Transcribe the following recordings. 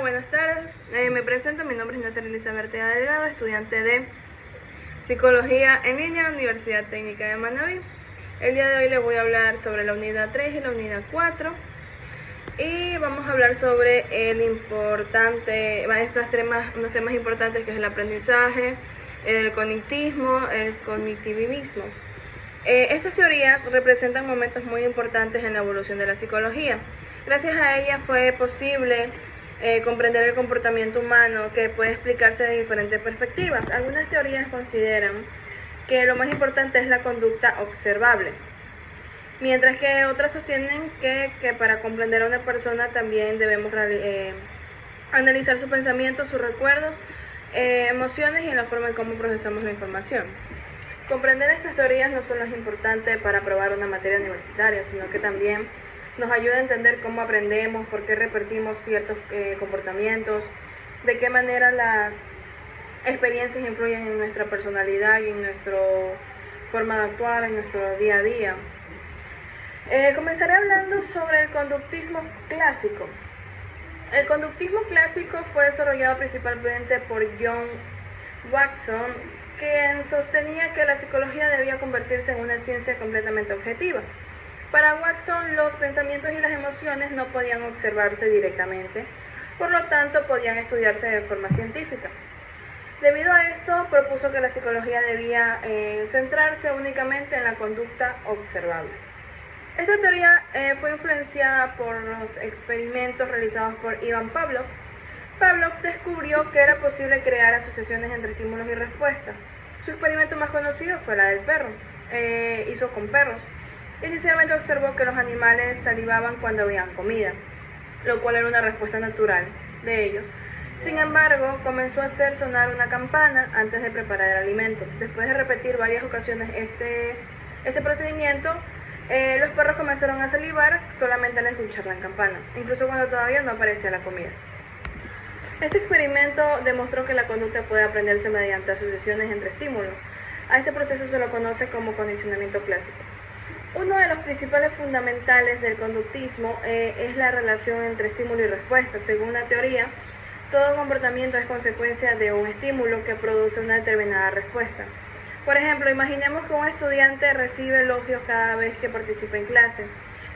Buenas tardes. Me presento, mi nombre es Nacer Elizabeth Delgado, estudiante de Psicología en línea en la Universidad Técnica de Manabí. El día de hoy les voy a hablar sobre la unidad 3 y la unidad 4 y vamos a hablar sobre unos temas importantes que es el aprendizaje, el cognitivismo, el cognitivismo. Estas teorías representan momentos muy importantes en la evolución de la psicología. Gracias a ellas fue posible comprender el comportamiento humano, que puede explicarse de diferentes perspectivas. Algunas teorías consideran que lo más importante es la conducta observable, mientras que otras sostienen que para comprender a una persona también debemos analizar sus pensamientos, sus recuerdos, emociones y la forma en cómo procesamos la información. Comprender estas teorías no solo es importante para aprobar una materia universitaria, sino que también nos ayuda a entender cómo aprendemos, por qué repetimos ciertos comportamientos, de qué manera las experiencias influyen en nuestra personalidad y en nuestra forma de actuar, en nuestro día a día. Comenzaré hablando sobre el conductismo clásico. El conductismo clásico fue desarrollado principalmente por John Watson, quien sostenía que la psicología debía convertirse en una ciencia completamente objetiva. Para Watson, los pensamientos y las emociones no podían observarse directamente, por lo tanto podían estudiarse de forma científica. Debido a esto, propuso que la psicología debía centrarse únicamente en la conducta observable. Esta teoría fue influenciada por los experimentos realizados por Ivan Pavlov. Pavlov descubrió que era posible crear asociaciones entre estímulos y respuestas. Su experimento más conocido fue la del perro. Hizo con perros. Inicialmente observó que los animales salivaban cuando veían comida, lo cual era una respuesta natural de ellos. Sin embargo, comenzó a hacer sonar una campana antes de preparar el alimento. Después de repetir varias ocasiones este procedimiento, los perros comenzaron a salivar solamente al escuchar la campana, incluso cuando todavía no aparecía la comida. Este experimento demostró que la conducta puede aprenderse mediante asociaciones entre estímulos. A este proceso se lo conoce como condicionamiento clásico. Uno de los principales fundamentales del conductismo es la relación entre estímulo y respuesta. Según la teoría, todo comportamiento es consecuencia de un estímulo que produce una determinada respuesta. Por ejemplo, imaginemos que un estudiante recibe elogios cada vez que participa en clase.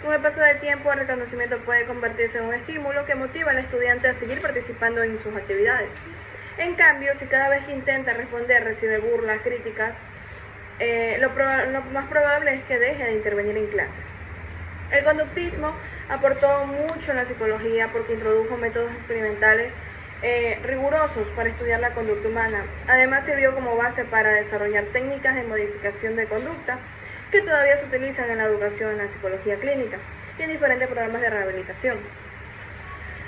Con el paso del tiempo, el reconocimiento puede convertirse en un estímulo que motiva al estudiante a seguir participando en sus actividades. En cambio, si cada vez que intenta responder recibe burlas, críticas, lo más probable es que deje de intervenir en clases. El conductismo aportó mucho en la psicología porque introdujo métodos experimentales rigurosos para estudiar la conducta humana. Además, sirvió como base para desarrollar técnicas de modificación de conducta que todavía se utilizan en la educación, en la psicología clínica y en diferentes programas de rehabilitación.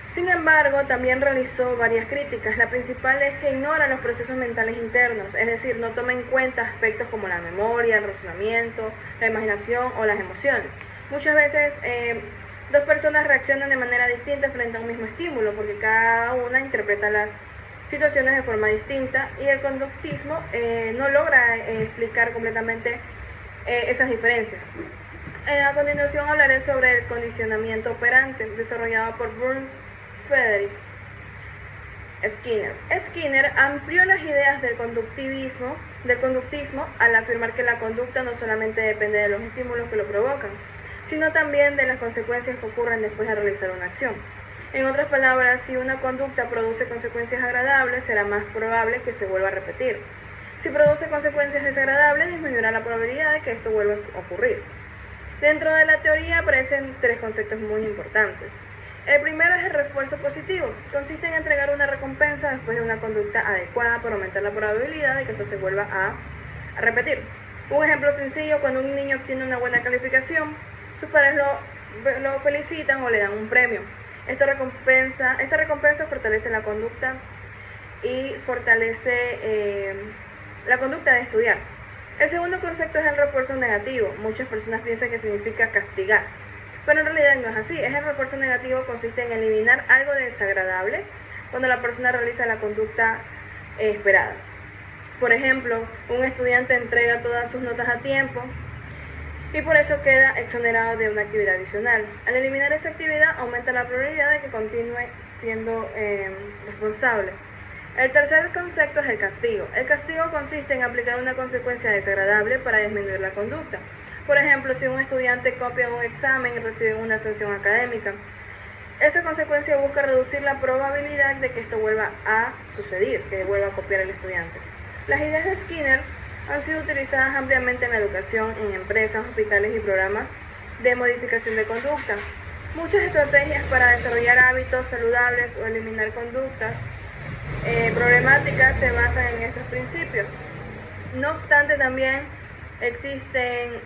Sin embargo, también realizó varias críticas. La principal es que ignora los procesos mentales internos, es decir, no toma en cuenta aspectos como la memoria, el razonamiento, la imaginación o las emociones. Muchas veces dos personas reaccionan de manera distinta frente a un mismo estímulo porque cada una interpreta las situaciones de forma distinta y el conductismo no logra explicar completamente esas diferencias. A continuación hablaré sobre el condicionamiento operante, desarrollado por Burns Frederick Skinner. Skinner amplió las ideas del conductismo al afirmar que la conducta no solamente depende de los estímulos que lo provocan, sino también de las consecuencias que ocurren después de realizar una acción. En otras palabras, si una conducta produce consecuencias agradables, será más probable que se vuelva a repetir. Si produce consecuencias desagradables, disminuirá la probabilidad de que esto vuelva a ocurrir. Dentro de la teoría aparecen tres conceptos muy importantes. El primero es el refuerzo positivo. Consiste en entregar una recompensa después de una conducta adecuada para aumentar la probabilidad de que esto se vuelva a repetir. Un ejemplo sencillo: cuando un niño obtiene una buena calificación, sus padres lo felicitan o le dan un premio. Esta recompensa fortalece la conducta y fortalece la conducta de estudiar. El segundo concepto es el refuerzo negativo. Muchas personas piensan que significa castigar, pero en realidad no es así. El refuerzo negativo consiste en eliminar algo desagradable cuando la persona realiza la conducta esperada. Por ejemplo, un estudiante entrega todas sus notas a tiempo y por eso queda exonerado de una actividad adicional. Al eliminar esa actividad aumenta la probabilidad de que continúe siendo responsable. El tercer concepto es el castigo. El castigo consiste en aplicar una consecuencia desagradable para disminuir la conducta. Por ejemplo, si un estudiante copia un examen y recibe una sanción académica, esa consecuencia busca reducir la probabilidad de que esto vuelva a suceder, que vuelva a copiar el estudiante. Las ideas de Skinner han sido utilizadas ampliamente en la educación, en empresas, hospitales y programas de modificación de conducta. Muchas estrategias para desarrollar hábitos saludables o eliminar conductas problemáticas se basan en estos principios. No obstante, también existen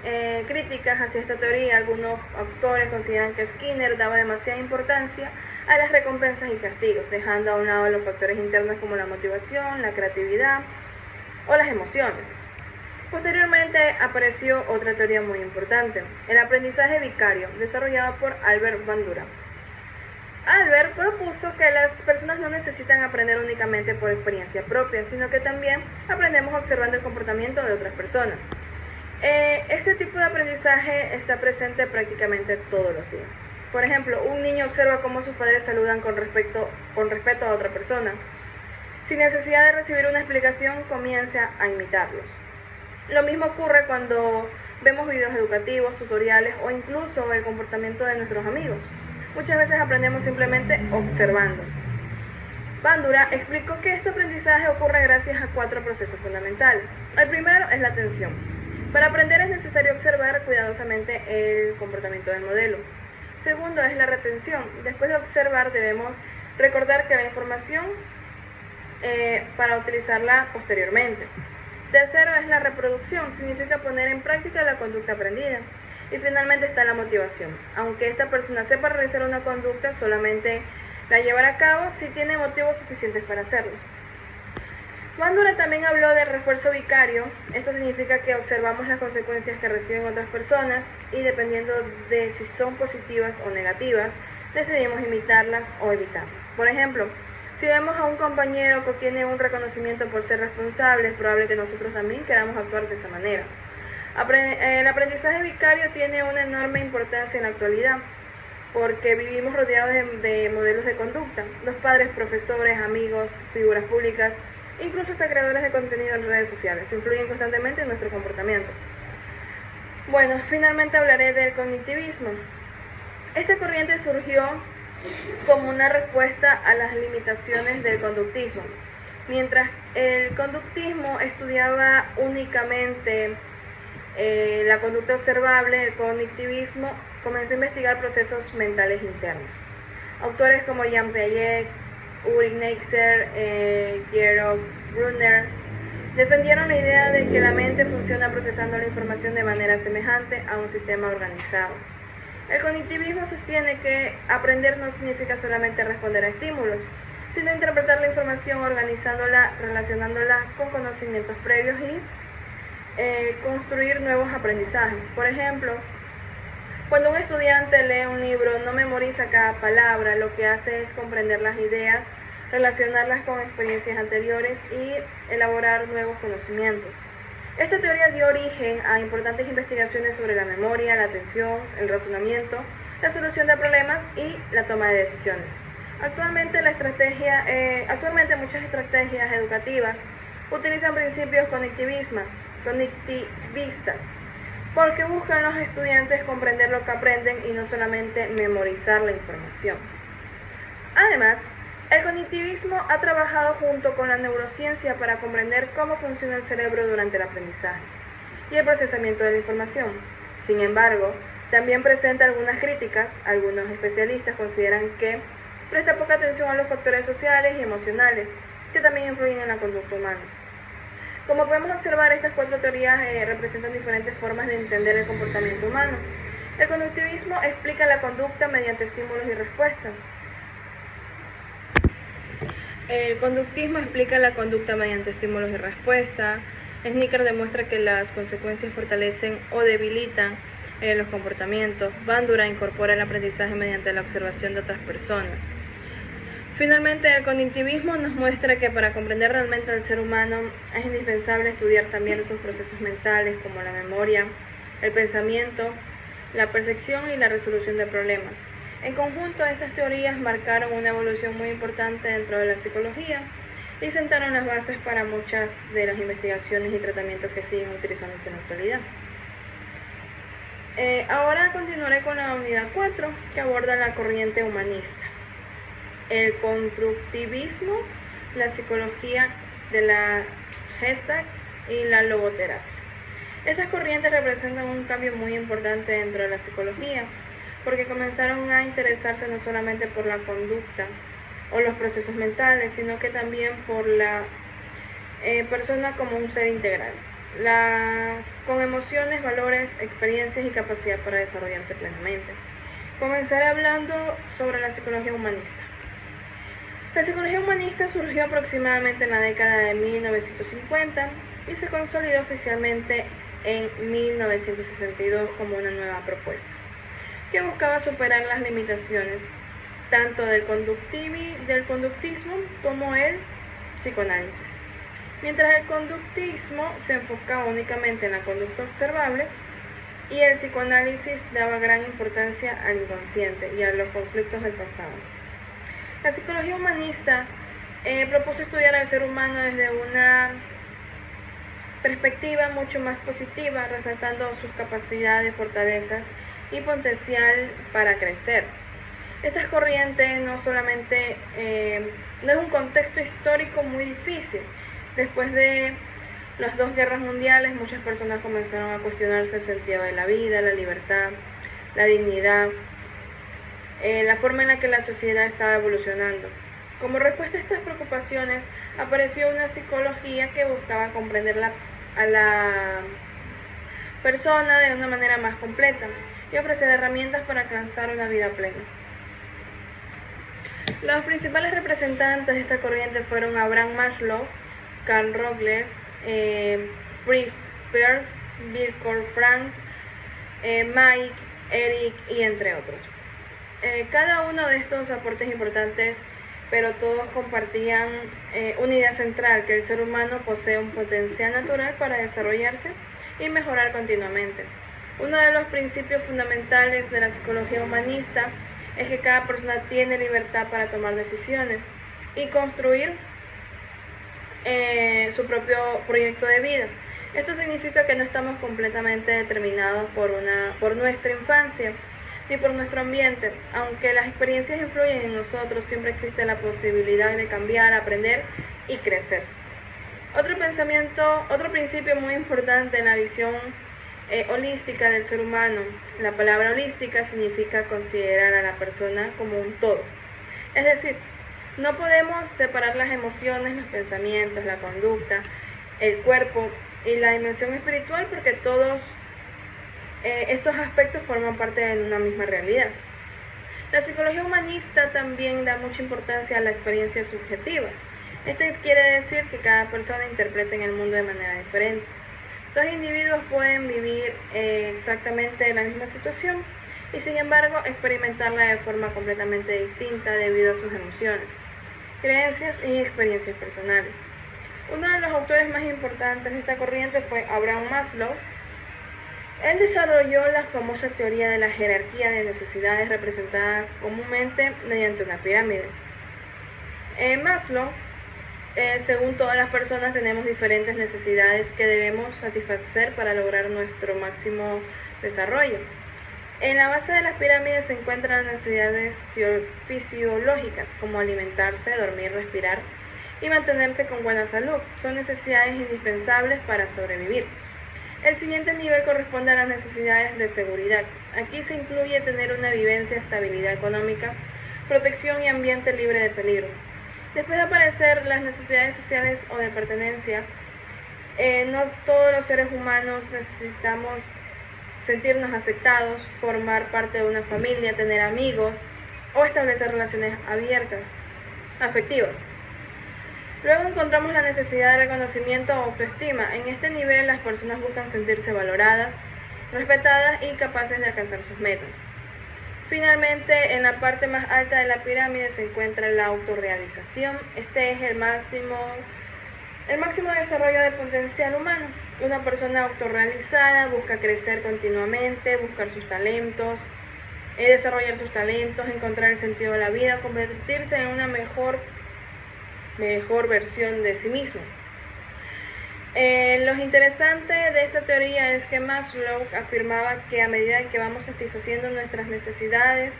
críticas hacia esta teoría. Algunos autores consideran que Skinner daba demasiada importancia a las recompensas y castigos, dejando a un lado los factores internos como la motivación, la creatividad o las emociones. Posteriormente apareció otra teoría muy importante, el aprendizaje vicario, desarrollado por Albert Bandura. Albert propuso que las personas no necesitan aprender únicamente por experiencia propia, sino que también aprendemos observando el comportamiento de otras personas. Este tipo de aprendizaje está presente prácticamente todos los días. Por ejemplo, un niño observa cómo sus padres saludan con respeto a otra persona. Sin necesidad de recibir una explicación, comienza a imitarlos. Lo mismo ocurre cuando vemos videos educativos, tutoriales o incluso el comportamiento de nuestros amigos. Muchas veces aprendemos simplemente observando. Bandura explicó que este aprendizaje ocurre gracias a 4 procesos fundamentales. El primero es la atención. Para aprender es necesario observar cuidadosamente el comportamiento del modelo. Segundo es la retención. Después de observar debemos recordar que la información para utilizarla posteriormente. Tercero es la reproducción. Significa poner en práctica la conducta aprendida. Y finalmente está la motivación. Aunque esta persona sepa realizar una conducta, solamente la llevará a cabo si tiene motivos suficientes para hacerlos. Bandura también habló de refuerzo vicario. Esto significa que observamos las consecuencias que reciben otras personas y dependiendo de si son positivas o negativas, decidimos imitarlas o evitarlas. Por ejemplo, si vemos a un compañero que obtiene un reconocimiento por ser responsable, es probable que nosotros también queramos actuar de esa manera. El aprendizaje vicario tiene una enorme importancia en la actualidad porque vivimos rodeados de modelos de conducta. Los padres, profesores, amigos, figuras públicas, incluso hasta creadores de contenido en redes sociales, influyen constantemente en nuestro comportamiento. Bueno, finalmente hablaré del cognitivismo. Esta corriente surgió como una respuesta a las limitaciones del conductismo. Mientras el conductismo estudiaba únicamente la conducta observable, el cognitivismo comenzó a investigar procesos mentales internos. Autores como Jean Piaget, Ulrich Neisser, Georg Brunner defendieron la idea de que la mente funciona procesando la información de manera semejante a un sistema organizado. El cognitivismo sostiene que aprender no significa solamente responder a estímulos, sino interpretar la información organizándola, relacionándola con conocimientos previos y construir nuevos aprendizajes. Por ejemplo, cuando un estudiante lee un libro, no memoriza cada palabra, lo que hace es comprender las ideas, relacionarlas con experiencias anteriores y elaborar nuevos conocimientos. Esta teoría dio origen a importantes investigaciones sobre la memoria, la atención, el razonamiento, la solución de problemas y la toma de decisiones. Actualmente muchas estrategias educativas utilizan principios cognitivistas porque buscan los estudiantes comprender lo que aprenden y no solamente memorizar la información. Además, el cognitivismo ha trabajado junto con la neurociencia para comprender cómo funciona el cerebro durante el aprendizaje y el procesamiento de la información. Sin embargo, también presenta algunas críticas. Algunos especialistas consideran que presta poca atención a los factores sociales y emocionales que también influyen en la conducta humana. Como podemos observar, estas 4 teorías representan diferentes formas de entender el comportamiento humano. El cognitivismo explica la conducta mediante estímulos y respuestas. El conductismo explica la conducta mediante estímulos y respuesta. Skinner demuestra que las consecuencias fortalecen o debilitan los comportamientos. Bandura incorpora el aprendizaje mediante la observación de otras personas. Finalmente, el cognitivismo nos muestra que para comprender realmente al ser humano es indispensable estudiar también sus procesos mentales como la memoria, el pensamiento, la percepción y la resolución de problemas. En conjunto, estas teorías marcaron una evolución muy importante dentro de la psicología y sentaron las bases para muchas de las investigaciones y tratamientos que siguen utilizándose en la actualidad. Ahora continuaré con la unidad 4, que aborda la corriente humanista, el constructivismo, la psicología de la Gestalt y la logoterapia. Estas corrientes representan un cambio muy importante dentro de la psicología, porque comenzaron a interesarse no solamente por la conducta o los procesos mentales, sino que también por la persona como un ser integral, con emociones, valores, experiencias y capacidad para desarrollarse plenamente. Comenzaré hablando sobre la psicología humanista. La psicología humanista surgió aproximadamente en la década de 1950 y se consolidó oficialmente en 1962 como una nueva propuesta, que buscaba superar las limitaciones tanto del conductismo como el psicoanálisis. Mientras el conductismo se enfocaba únicamente en la conducta observable y el psicoanálisis daba gran importancia al inconsciente y a los conflictos del pasado. La psicología humanista propuso estudiar al ser humano desde una perspectiva mucho más positiva, resaltando sus capacidades, fortalezas y potencial para crecer. Estas corrientes no es un contexto histórico muy difícil. Después de las dos guerras mundiales, muchas personas comenzaron a cuestionarse el sentido de la vida, la libertad, la dignidad, la forma en la que la sociedad estaba evolucionando. Como respuesta a estas preocupaciones, apareció una psicología que buscaba comprender a la persona de una manera más completa y ofrecer herramientas para alcanzar una vida plena. Los principales representantes de esta corriente fueron Abraham Maslow, Carl Rogers, Fritz Perls, Viktor Frankl, Mike, Eric y entre otros. Cada uno de estos aportes importantes, pero todos compartían una idea central, que el ser humano posee un potencial natural para desarrollarse y mejorar continuamente. Uno de los principios fundamentales de la psicología humanista es que cada persona tiene libertad para tomar decisiones y construir su propio proyecto de vida. Esto significa que no estamos completamente determinados por nuestra infancia ni por nuestro ambiente. Aunque las experiencias influyen en nosotros, siempre existe la posibilidad de cambiar, aprender y crecer. Otro principio muy importante en la visión holística del ser humano. La palabra holística significa considerar a la persona como un todo. Es decir, no podemos separar las emociones, los pensamientos, la conducta, el cuerpo y la dimensión espiritual, porque todos estos aspectos forman parte de una misma realidad. La psicología humanista también da mucha importancia a la experiencia subjetiva. Esto quiere decir que cada persona interpreta en el mundo de manera diferente. Dos individuos pueden vivir exactamente la misma situación y sin embargo experimentarla de forma completamente distinta debido a sus emociones, creencias y experiencias personales. Uno de los autores más importantes de esta corriente fue Abraham Maslow. Él desarrolló la famosa teoría de la jerarquía de necesidades, representada comúnmente mediante una pirámide. Maslow, según todas las personas, tenemos diferentes necesidades que debemos satisfacer para lograr nuestro máximo desarrollo. En la base de las pirámides se encuentran las necesidades fisiológicas, como alimentarse, dormir, respirar y mantenerse con buena salud. Son necesidades indispensables para sobrevivir. El siguiente nivel corresponde a las necesidades de seguridad. Aquí se incluye tener una vivencia, estabilidad económica, protección y ambiente libre de peligro. Después de aparecer las necesidades sociales o de pertenencia, no todos los seres humanos necesitamos sentirnos aceptados, formar parte de una familia, tener amigos o establecer relaciones abiertas, afectivas. Luego encontramos la necesidad de reconocimiento o autoestima. En este nivel las personas buscan sentirse valoradas, respetadas y capaces de alcanzar sus metas. Finalmente, en la parte más alta de la pirámide se encuentra la autorrealización. Este es el máximo El máximo desarrollo del potencial humano. Una persona autorrealizada busca crecer continuamente, buscar sus talentos, desarrollar sus talentos, encontrar el sentido de la vida, convertirse en una mejor versión de sí mismo. Lo interesante de esta teoría es que Maslow afirmaba que a medida que vamos satisfaciendo nuestras necesidades,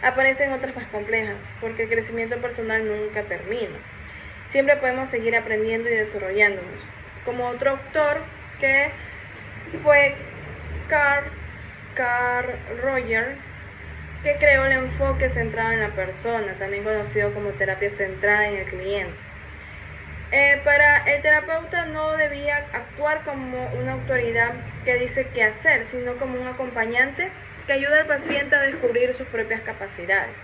aparecen otras más complejas, porque el crecimiento personal nunca termina. Siempre podemos seguir aprendiendo y desarrollándonos. Como otro autor que fue Carl Rogers, que creó el enfoque centrado en la persona, también conocido como terapia centrada en el cliente. Para el terapeuta no debía actuar como una autoridad que dice qué hacer, sino como un acompañante que ayuda al paciente a descubrir sus propias capacidades.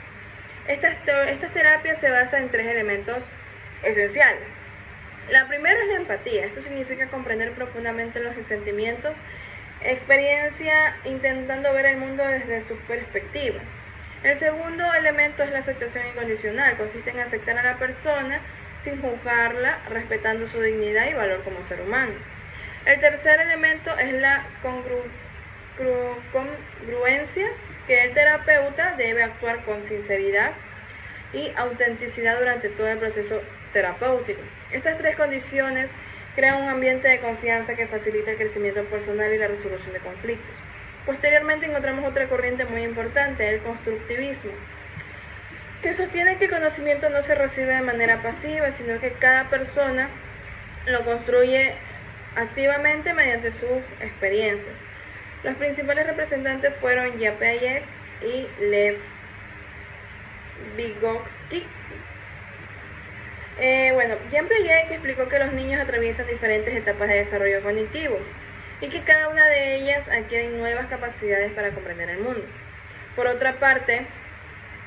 Esta terapia se basa en 3 elementos esenciales. La primera es la empatía. Esto significa comprender profundamente los sentimientos, experiencia, intentando ver el mundo desde su perspectiva. El segundo elemento es la aceptación incondicional. Consiste en aceptar a la persona sin juzgarla, respetando su dignidad y valor como ser humano. El tercer elemento es la congruencia, que el terapeuta debe actuar con sinceridad y autenticidad durante todo el proceso terapéutico. Estas 3 condiciones crean un ambiente de confianza que facilita el crecimiento personal y la resolución de conflictos. Posteriormente encontramos otra corriente muy importante, el constructivismo, que sostiene que el conocimiento no se recibe de manera pasiva, sino que cada persona lo construye activamente mediante sus experiencias. Los principales representantes fueron Jean Piaget y Lev Vygotsky. Jean Piaget explicó que los niños atraviesan diferentes etapas de desarrollo cognitivo y que cada una de ellas adquiere nuevas capacidades para comprender el mundo. Por otra parte,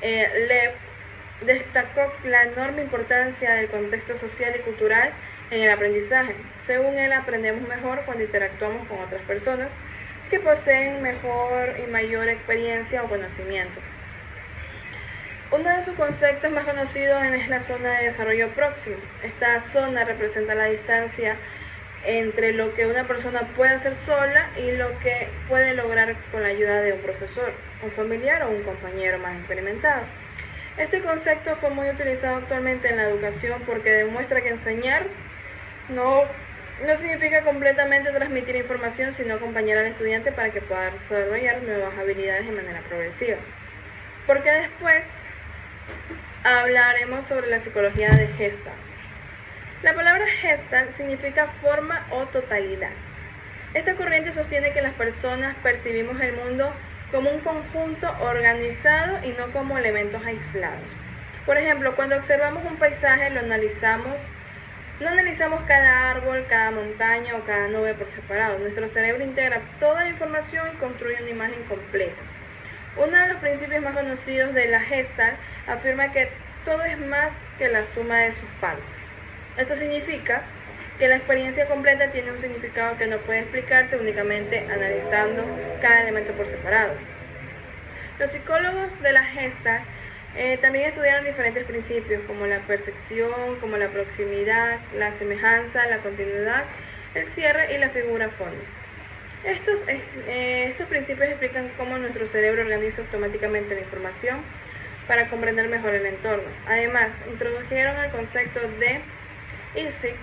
Lev destacó la enorme importancia del contexto social y cultural en el aprendizaje. Según él, aprendemos mejor cuando interactuamos con otras personas que poseen mejor y mayor experiencia o conocimiento. Uno de sus conceptos más conocidos es la zona de desarrollo próximo. Esta zona representa la distancia entre lo que una persona puede hacer sola y lo que puede lograr con la ayuda de un profesor, un familiar o un compañero más experimentado. Este concepto fue muy utilizado actualmente en la educación porque demuestra que enseñar no significa completamente transmitir información, sino acompañar al estudiante para que pueda desarrollar nuevas habilidades de manera progresiva. Porque después hablaremos sobre la psicología de Gestalt. La palabra Gestalt significa forma o totalidad. Esta corriente sostiene que las personas percibimos el mundo como un conjunto organizado y no como elementos aislados. Por ejemplo, cuando observamos un paisaje, no analizamos cada árbol, cada montaña o cada nube por separado. Nuestro cerebro integra toda la información y construye una imagen completa. Uno de los principios más conocidos de la Gestalt afirma que todo es más que la suma de sus partes. Esto significa que la experiencia completa tiene un significado que no puede explicarse únicamente analizando cada elemento por separado. Los psicólogos de la Gestalt también estudiaron diferentes principios como la percepción, como la proximidad, la semejanza, la continuidad, el cierre y la figura fondo. Estos principios explican cómo nuestro cerebro organiza automáticamente la información para comprender mejor el entorno. Además, introdujeron el concepto de insight,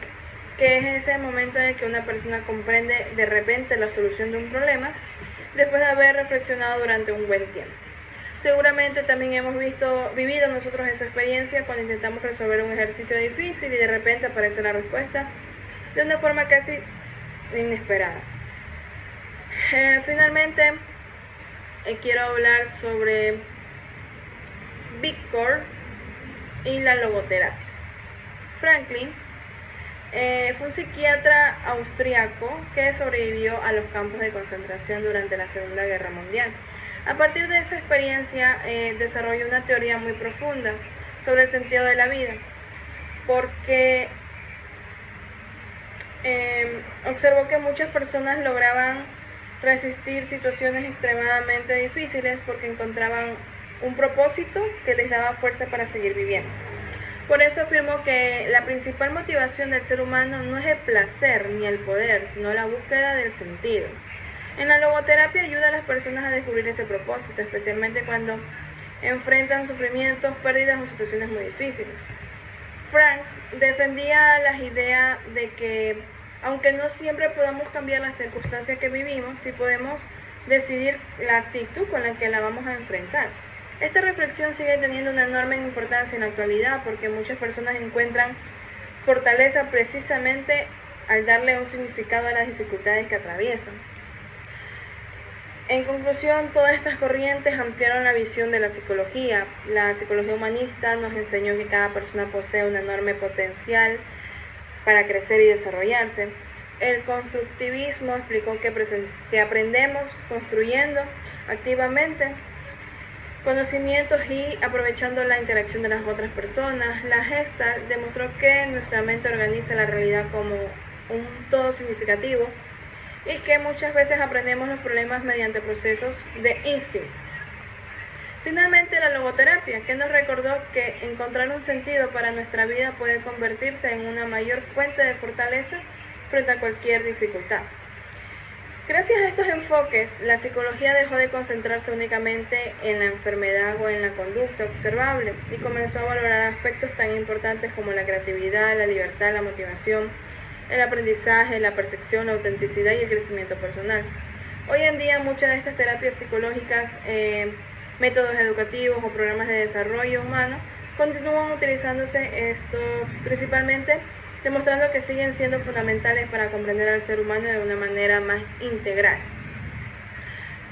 que es ese momento en el que una persona comprende de repente la solución de un problema después de haber reflexionado durante un buen tiempo. Seguramente también hemos vivido nosotros esa experiencia cuando intentamos resolver un ejercicio difícil y de repente aparece la respuesta de una forma casi inesperada. Finalmente, quiero hablar sobre Víctor y la logoterapia. Franklin fue un psiquiatra austriaco que sobrevivió a los campos de concentración durante la Segunda Guerra Mundial. A partir de esa experiencia desarrolló una teoría muy profunda sobre el sentido de la vida, porque observó que muchas personas lograban resistir situaciones extremadamente difíciles porque encontraban un propósito que les daba fuerza para seguir viviendo. Por eso afirmó que la principal motivación del ser humano no es el placer ni el poder, sino la búsqueda del sentido. En la logoterapia ayuda a las personas a descubrir ese propósito, especialmente cuando enfrentan sufrimientos, pérdidas o situaciones muy difíciles. Frank defendía las ideas de que, aunque no siempre podamos cambiar las circunstancias que vivimos, sí podemos decidir la actitud con la que la vamos a enfrentar. Esta reflexión sigue teniendo una enorme importancia en la actualidad porque muchas personas encuentran fortaleza precisamente al darle un significado a las dificultades que atraviesan. En conclusión, todas estas corrientes ampliaron la visión de la psicología. La psicología humanista nos enseñó que cada persona posee un enorme potencial para crecer y desarrollarse. El constructivismo explicó que aprendemos construyendo activamente conocimientos y aprovechando la interacción de las otras personas. La Gestalt demostró que nuestra mente organiza la realidad como un todo significativo y que muchas veces aprendemos los problemas mediante procesos de instinto. Finalmente, la logoterapia, que nos recordó que encontrar un sentido para nuestra vida puede convertirse en una mayor fuente de fortaleza frente a cualquier dificultad. Gracias a estos enfoques, la psicología dejó de concentrarse únicamente en la enfermedad o en la conducta observable y comenzó a valorar aspectos tan importantes como la creatividad, la libertad, la motivación, el aprendizaje, la percepción, la autenticidad y el crecimiento personal. Hoy en día muchas de estas terapias psicológicas, métodos educativos o programas de desarrollo humano continúan utilizándose principalmente demostrando que siguen siendo fundamentales para comprender al ser humano de una manera más integral.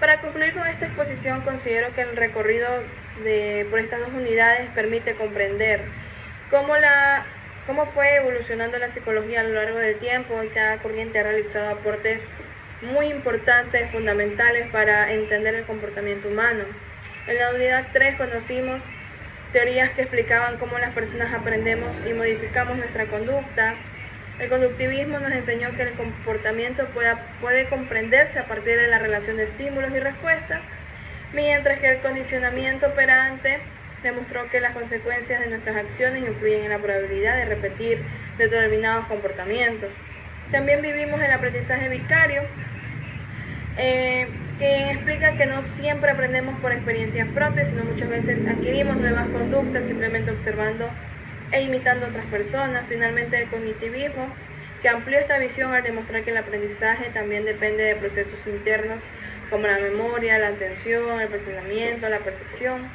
Para concluir con esta exposición, considero que el recorrido por estas dos unidades permite comprender cómo fue evolucionando la psicología a lo largo del tiempo y cada corriente ha realizado aportes muy importantes, fundamentales para entender el comportamiento humano. En la unidad 3 conocimos teorías que explicaban cómo las personas aprendemos y modificamos nuestra conducta. El conductivismo nos enseñó que el comportamiento puede comprenderse a partir de la relación de estímulos y respuestas, mientras que el condicionamiento operante demostró que las consecuencias de nuestras acciones influyen en la probabilidad de repetir determinados comportamientos. También vivimos el aprendizaje vicario, que explica que no siempre aprendemos por experiencias propias, sino muchas veces adquirimos nuevas conductas simplemente observando e imitando a otras personas. Finalmente, el cognitivismo, que amplió esta visión al demostrar que el aprendizaje también depende de procesos internos como la memoria, la atención, el pensamiento, la percepción.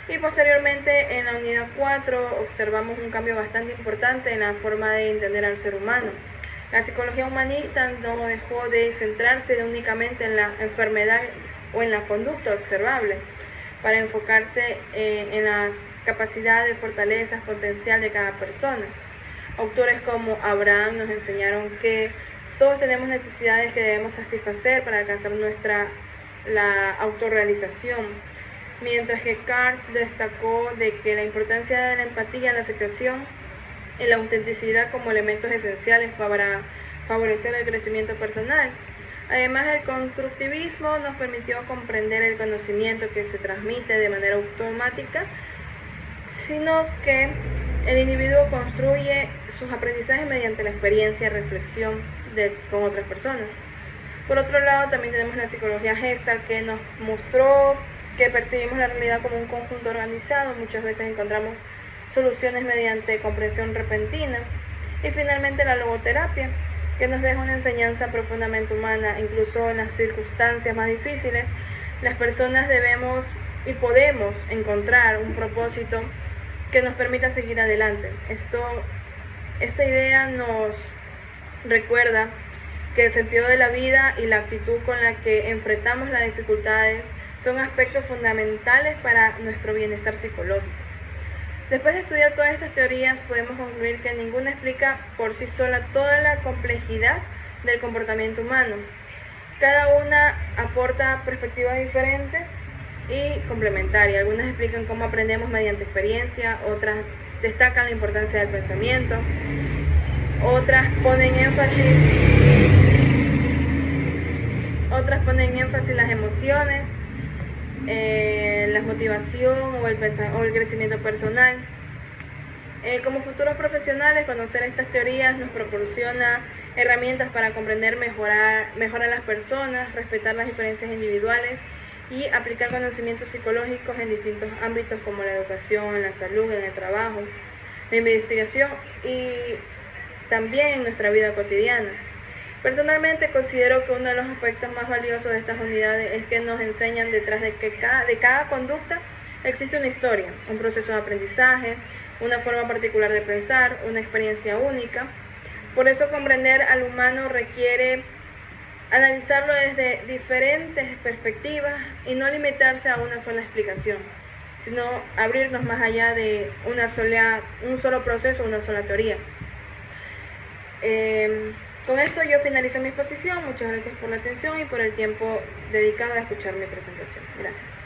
Y posteriormente, en la unidad 4, observamos un cambio bastante importante en la forma de entender al ser humano. La psicología humanista no dejó de centrarse únicamente en la enfermedad o en la conducta observable, para enfocarse en las capacidades, fortalezas, potencial de cada persona. Autores como Abraham nos enseñaron que todos tenemos necesidades que debemos satisfacer para alcanzar la autorrealización, mientras que Carl destacó de que la importancia de la empatía, la aceptación y la autenticidad como elementos esenciales para favorecer el crecimiento personal. Además, el constructivismo nos permitió comprender el conocimiento que se transmite de manera automática, sino que el individuo construye sus aprendizajes mediante la experiencia y reflexión con otras personas. Por otro lado, también tenemos la psicología Gestalt, que nos mostró que percibimos la realidad como un conjunto organizado. Muchas veces encontramos soluciones mediante comprensión repentina. Y finalmente la logoterapia, que nos deja una enseñanza profundamente humana. Incluso en las circunstancias más difíciles, las personas debemos y podemos encontrar un propósito que nos permita seguir adelante. Esta idea nos recuerda que el sentido de la vida y la actitud con la que enfrentamos las dificultades son aspectos fundamentales para nuestro bienestar psicológico. Después de estudiar todas estas teorías, podemos concluir que ninguna explica por sí sola toda la complejidad del comportamiento humano. Cada una aporta perspectivas diferentes y complementarias. Algunas explican cómo aprendemos mediante experiencia, otras destacan la importancia del pensamiento, otras ponen énfasis en las emociones, la motivación o el crecimiento personal. Como futuros profesionales, conocer estas teorías nos proporciona herramientas para comprender mejor a las personas, respetar las diferencias individuales y aplicar conocimientos psicológicos en distintos ámbitos como la educación, la salud, en el trabajo, la investigación y también en nuestra vida cotidiana. Personalmente considero que uno de los aspectos más valiosos de estas unidades es que nos enseñan detrás de cada conducta existe una historia, un proceso de aprendizaje, una forma particular de pensar, una experiencia única. Por eso comprender al humano requiere analizarlo desde diferentes perspectivas y no limitarse a una sola explicación, sino abrirnos más allá de un solo proceso, una sola teoría. Con esto yo finalizo mi exposición. Muchas gracias por la atención y por el tiempo dedicado a escuchar mi presentación. Gracias.